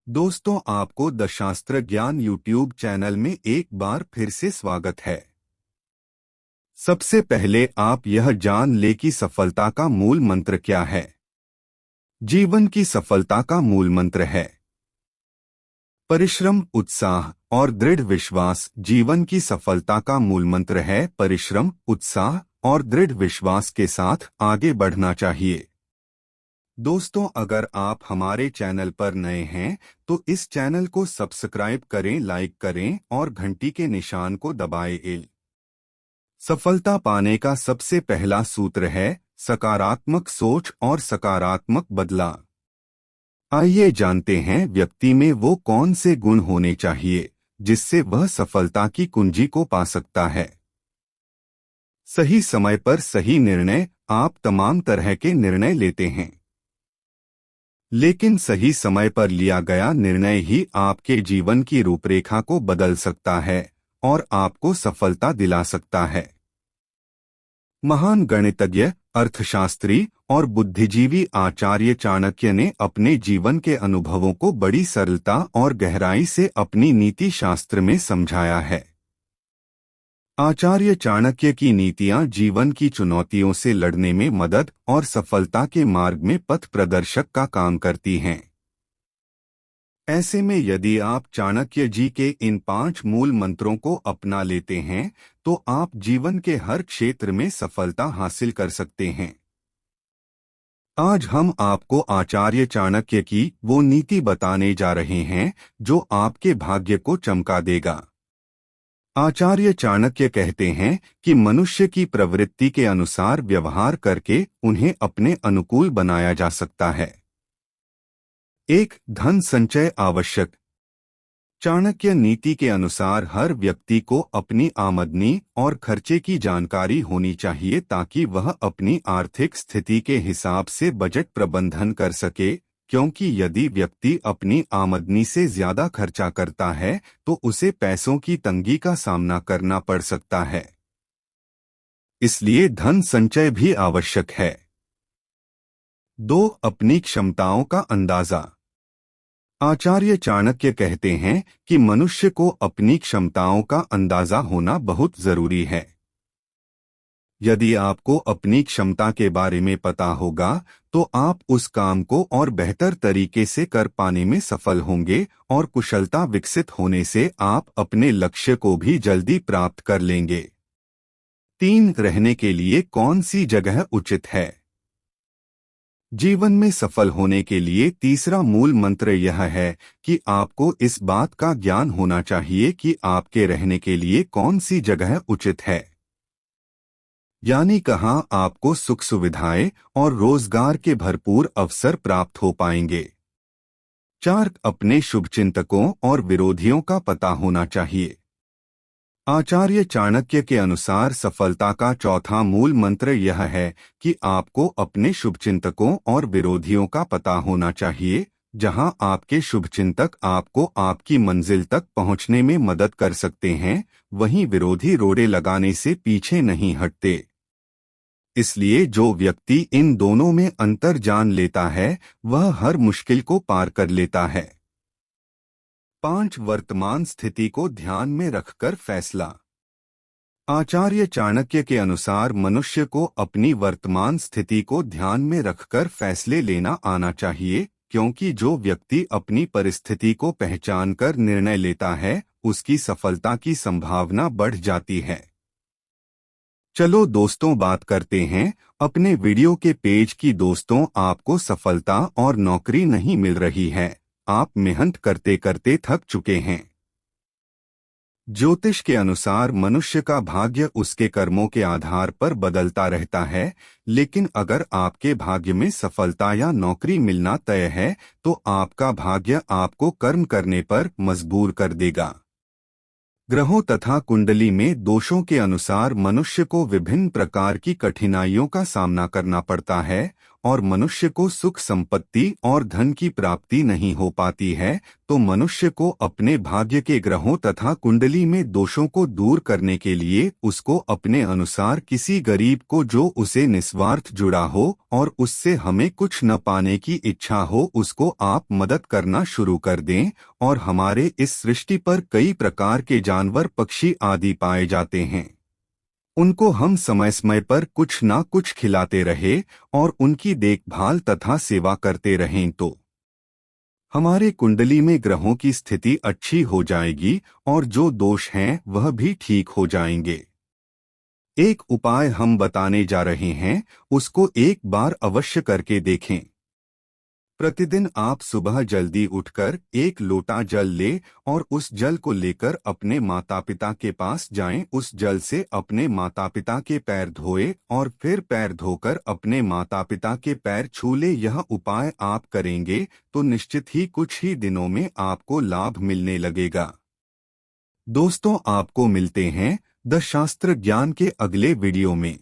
दोस्तों, आपको द शास्त्र ज्ञान यूट्यूब चैनल में एक बार फिर से स्वागत है। सबसे पहले आप यह जान ले कि सफलता का मूल मंत्र क्या है। जीवन की सफलता का मूल मंत्र है परिश्रम, उत्साह और दृढ़ विश्वास। जीवन की सफलता का मूल मंत्र है परिश्रम, उत्साह और दृढ़ विश्वास के साथ आगे बढ़ना चाहिए। दोस्तों, अगर आप हमारे चैनल पर नए हैं तो इस चैनल को सब्सक्राइब करें, लाइक करें और घंटी के निशान को दबाएं। सफलता पाने का सबसे पहला सूत्र है सकारात्मक सोच और सकारात्मक बदलाव। आइए जानते हैं व्यक्ति में वो कौन से गुण होने चाहिए जिससे वह सफलता की कुंजी को पा सकता है। सही समय पर सही निर्णय। आप तमाम तरह के निर्णय लेते हैं, लेकिन सही समय पर लिया गया निर्णय ही आपके जीवन की रूपरेखा को बदल सकता है और आपको सफलता दिला सकता है। महान गणितज्ञ, अर्थशास्त्री और बुद्धिजीवी आचार्य चाणक्य ने अपने जीवन के अनुभवों को बड़ी सरलता और गहराई से अपनी नीति शास्त्र में समझाया है। आचार्य चाणक्य की नीतियां जीवन की चुनौतियों से लड़ने में मदद और सफलता के मार्ग में पथ प्रदर्शक का काम करती हैं। ऐसे में यदि आप चाणक्य जी के इन 5 मूल मंत्रों को अपना लेते हैं तो आप जीवन के हर क्षेत्र में सफलता हासिल कर सकते हैं। आज हम आपको आचार्य चाणक्य की वो नीति बताने जा रहे हैं जो आपके भाग्य को चमका देगा। आचार्य चाणक्य कहते हैं कि मनुष्य की प्रवृत्ति के अनुसार व्यवहार करके उन्हें अपने अनुकूल बनाया जा सकता है। 1. धन संचय आवश्यक। चाणक्य नीति के अनुसार हर व्यक्ति को अपनी आमदनी और खर्चे की जानकारी होनी चाहिए ताकि वह अपनी आर्थिक स्थिति के हिसाब से बजट प्रबंधन कर सके, क्योंकि यदि व्यक्ति अपनी आमदनी से ज्यादा खर्चा करता है तो उसे पैसों की तंगी का सामना करना पड़ सकता है। इसलिए धन संचय भी आवश्यक है। 2. अपनी क्षमताओं का अंदाजा। आचार्य चाणक्य कहते हैं कि मनुष्य को अपनी क्षमताओं का अंदाजा होना बहुत जरूरी है। यदि आपको अपनी क्षमता के बारे में पता होगा तो आप उस काम को और बेहतर तरीके से कर पाने में सफल होंगे और कुशलता विकसित होने से आप अपने लक्ष्य को भी जल्दी प्राप्त कर लेंगे। 3. रहने के लिए कौन सी जगह उचित है। जीवन में सफल होने के लिए तीसरा मूल मंत्र यह है कि आपको इस बात का ज्ञान होना चाहिए कि आपके रहने के लिए कौन सी जगह उचित है, यानी कहाँ आपको सुख सुविधाएं और रोजगार के भरपूर अवसर प्राप्त हो पाएंगे। 4. अपने शुभचिंतकों और विरोधियों का पता होना चाहिए। आचार्य चाणक्य के अनुसार सफलता का चौथा मूल मंत्र यह है कि आपको अपने शुभचिंतकों और विरोधियों का पता होना चाहिए। जहां आपके शुभचिंतक आपको आपकी मंजिल तक पहुंचने में मदद कर सकते हैं, वहीं विरोधी रोड़े लगाने से पीछे नहीं हटते। इसलिए जो व्यक्ति इन दोनों में अंतर जान लेता है वह हर मुश्किल को पार कर लेता है। 5. वर्तमान स्थिति को ध्यान में रखकर फैसला। आचार्य चाणक्य के अनुसार मनुष्य को अपनी वर्तमान स्थिति को ध्यान में रखकर फैसले लेना आना चाहिए, क्योंकि जो व्यक्ति अपनी परिस्थिति को पहचानकर निर्णय लेता है उसकी सफलता की संभावना बढ़ जाती है। चलो दोस्तों, बात करते हैं अपने वीडियो के पेज की। दोस्तों, आपको सफलता और नौकरी नहीं मिल रही है, आप मेहनत करते करते थक चुके हैं। ज्योतिष के अनुसार मनुष्य का भाग्य उसके कर्मों के आधार पर बदलता रहता है, लेकिन अगर आपके भाग्य में सफलता या नौकरी मिलना तय है तो आपका भाग्य आपको कर्म करने पर मजबूर कर देगा। ग्रहों तथा कुंडली में दोषों के अनुसार मनुष्य को विभिन्न प्रकार की कठिनाइयों का सामना करना पड़ता है और मनुष्य को सुख संपत्ति और धन की प्राप्ति नहीं हो पाती है, तो मनुष्य को अपने भाग्य के ग्रहों तथा कुंडली में दोषों को दूर करने के लिए उसको अपने अनुसार किसी गरीब को जो उसे निस्वार्थ जुड़ा हो और उससे हमें कुछ न पाने की इच्छा हो उसको आप मदद करना शुरू कर दें। और हमारे इस सृष्टि पर कई प्रकार के जानवर पक्षी आदि पाए जाते हैं, उनको हम समय समय पर कुछ ना कुछ खिलाते रहे और उनकी देखभाल तथा सेवा करते रहें तो हमारे कुंडली में ग्रहों की स्थिति अच्छी हो जाएगी और जो दोष हैं वह भी ठीक हो जाएंगे। एक उपाय हम बताने जा रहे हैं, उसको एक बार अवश्य करके देखें। प्रतिदिन आप सुबह जल्दी उठकर एक लोटा जल लें और उस जल को लेकर अपने माता पिता के पास जाएं। उस जल से अपने माता पिता के पैर धोएं और फिर पैर धोकर अपने माता पिता के पैर छू लें। यह उपाय आप करेंगे तो निश्चित ही कुछ ही दिनों में आपको लाभ मिलने लगेगा। दोस्तों, आपको मिलते हैं द शास्त्र ज्ञान के अगले वीडियो में।